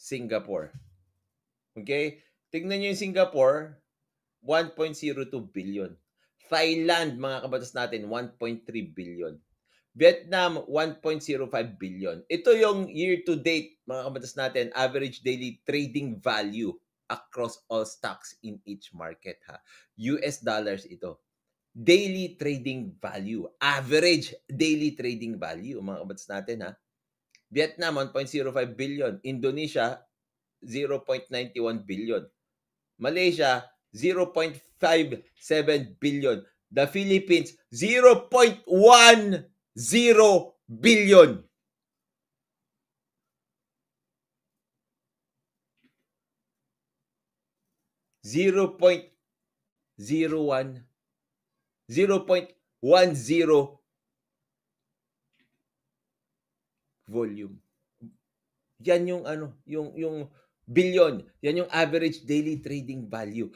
Singapore. Okay? Tignan nyo yung Singapore, 1.02 billion. Thailand, mga kabatas natin, 1.3 billion. Vietnam, 1.05 billion. Ito yung year-to-date, mga kabatas natin, average daily trading value across all stocks in each market. US dollars ito. Daily trading value. Average daily trading value, mga kabatas natin. Vietnam, 1.05 billion. Indonesia, 0.91 billion. Malaysia, 0.57 billion. The Philippines, 0.10 billion. Zero point zero one 0.10 volume. Yan yung yung billion. Yan yung average daily trading value.